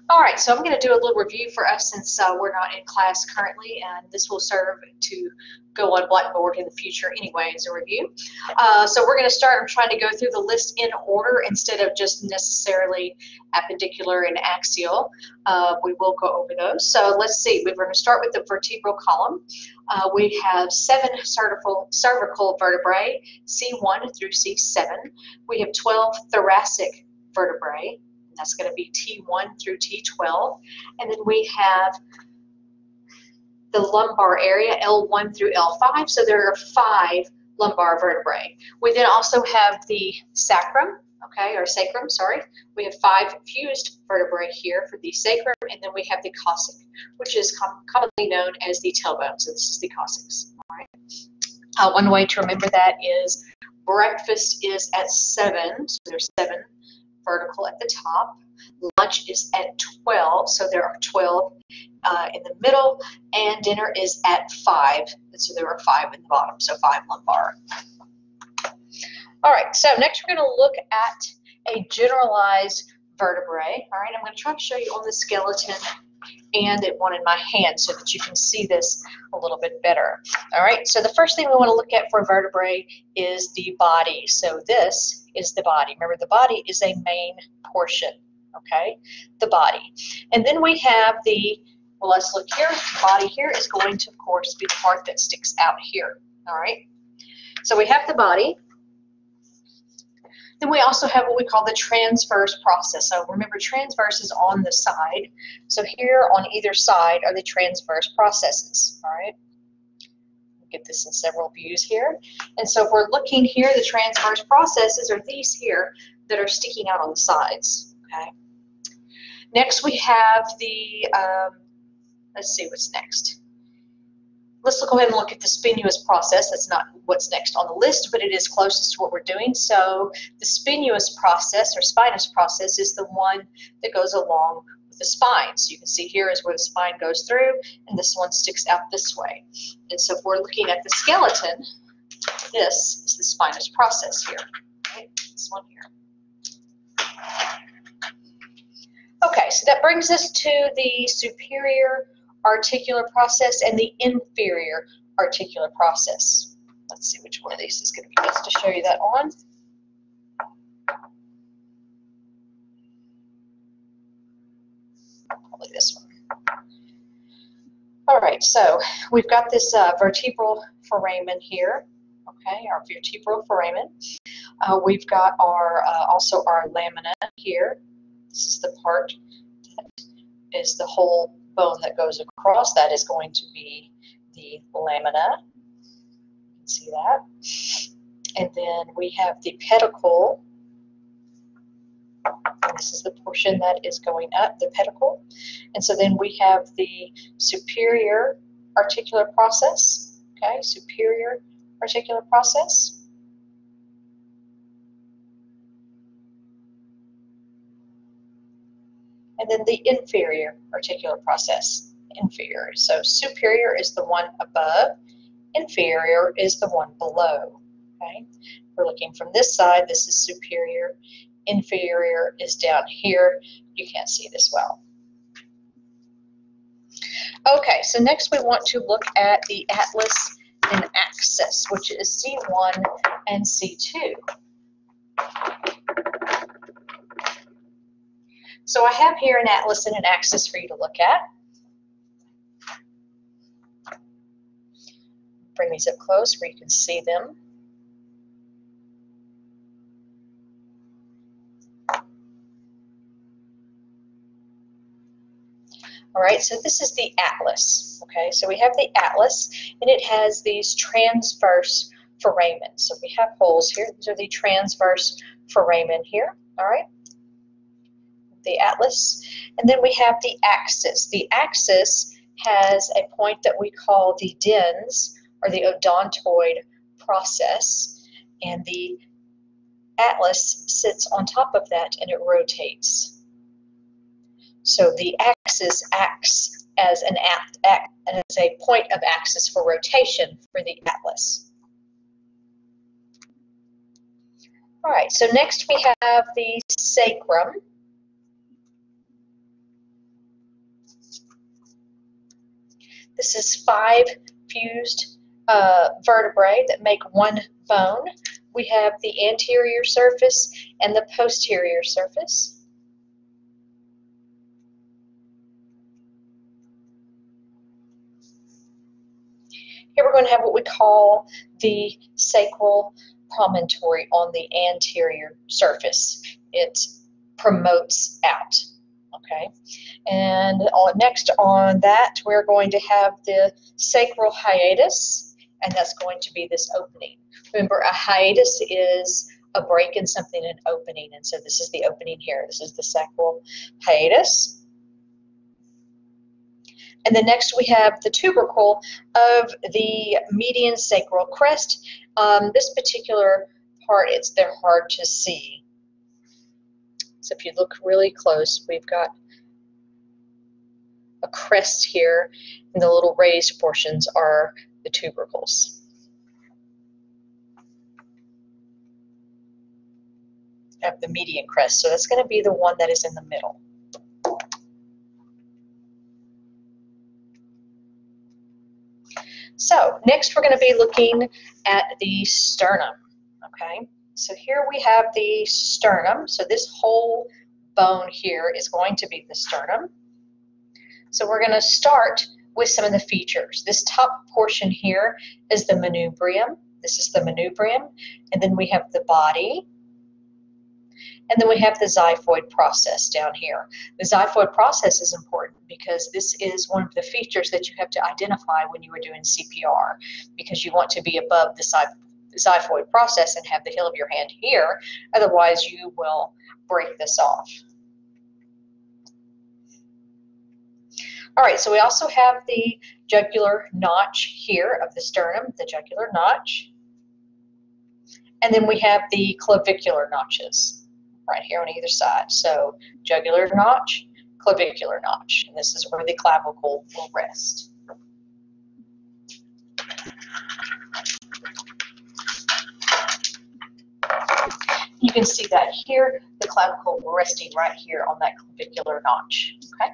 All right, so I'm going to do a little review for us since we're not in class currently, and this will serve to go on Blackboard in the future anyway as a review. So we're going to start. I'm trying to go through the list in order instead of just necessarily appendicular and axial. We will go over those. So let's see. We're going to start with the vertebral column. We have 7 cervical vertebrae, C1 through C7. We have 12 thoracic vertebrae. That's going to be T1 through T12. And then we have the lumbar area, L1 through L5. So there are 5 lumbar vertebrae. We then also have the sacrum, okay, or sacrum, sorry. We have 5 fused vertebrae here for the sacrum, and then we have the coccyx, which is commonly known as the tailbone. So this is the coccyx, all right. One way to remember that is breakfast is at 7, so there's 7 vertical at the top. Lunch is at 12, so there are 12 in the middle, and dinner is at 5, and so there are 5 in the bottom, so 5 lumbar. All right, so next we're going to look at a generalized vertebrae. All right, I'm going to try to show you on the skeleton and one in my hand so that you can see this a little bit better. All right, so the first thing we want to look at for vertebrae is the body. So this is the body. Remember, the body is a main portion, okay? The body. And then we have the, well, let's look here. The body here is going to, of course, be the part that sticks out here, all right? So we have the body. Then we also have what we call the transverse process. So remember, transverse is on the side. So here on either side are the transverse processes, all right? We'll get this in several views here. And so if we're looking here, the transverse processes are these here that are sticking out on the sides, okay? Next we have the, let's see what's next. Let's go ahead and look at the spinuous process. That's not what's next on the list, but it is closest to what we're doing. So the spinuous process or spinous process is the one that goes along with the spine. So you can see here is where the spine goes through, and this one sticks out this way. And so if we're looking at the skeleton, this is the spinous process here. Okay, this one here. Okay, so that brings us to the superior articular process and the inferior articular process. Let's see which one of these is going to be best to show you that on. Probably this one. All right, so we've got this vertebral foramen here, okay, our vertebral foramen. We've got our also our lamina here. This is the part that is the whole bone that goes across. That is going to be the lamina. You can see that. And then we have the pedicle. And this is the portion that is going up, the pedicle. And so then we have the superior articular process. Okay, superior articular process. And then the inferior articular process, inferior. So superior is the one above, inferior is the one below, okay? We're looking from this side, this is superior, inferior is down here. You can't see this well. Okay, so next we want to look at the atlas and axis, which is C1 and C2. So I have here an atlas and an axis for you to look at. Bring these up close where you can see them. All right, so this is the atlas, okay? So we have the atlas, and it has these transverse foramen. So we have holes here. These are the transverse foramen here, all right? The atlas, and then we have the axis. The axis has a point that we call the dens, or the odontoid process, and the atlas sits on top of that and it rotates. So the axis acts as a point of axis for rotation for the atlas. All right, so next we have the sacrum. This is 5 fused vertebrae that make one bone. We have the anterior surface and the posterior surface. Here we're going to have what we call the sacral promontory on the anterior surface. It promotes out. Okay, and next on that, we're going to have the Sacral Hiatus, and that's going to be this opening. Remember, a hiatus is a break in something, an opening, and so this is the opening here. This is the Sacral Hiatus. And then next we have the tubercle of the median sacral crest. This particular part, they're hard to see. So if you look really close, we've got a crest here, and the little raised portions are the tubercles. Of the median crest, so that's going to be the one that is in the middle. So next we're going to be looking at the sternum. Okay, so here we have the sternum. So this whole bone here is going to be the sternum. So we're going to start with some of the features. This top portion here is the manubrium. This is the manubrium, and then we have the body, and then we have the xiphoid process down here. The xiphoid process is important because this is one of the features that you have to identify when you are doing CPR, because you want to be above the xiphoid process and have the heel of your hand here. Otherwise, you will break this off. All right, so we also have the jugular notch here of the sternum, the jugular notch. And then we have the clavicular notches right here on either side. So jugular notch, clavicular notch, and this is where the clavicle will rest. You can see that here, the clavicle resting right here on that clavicular notch. Okay.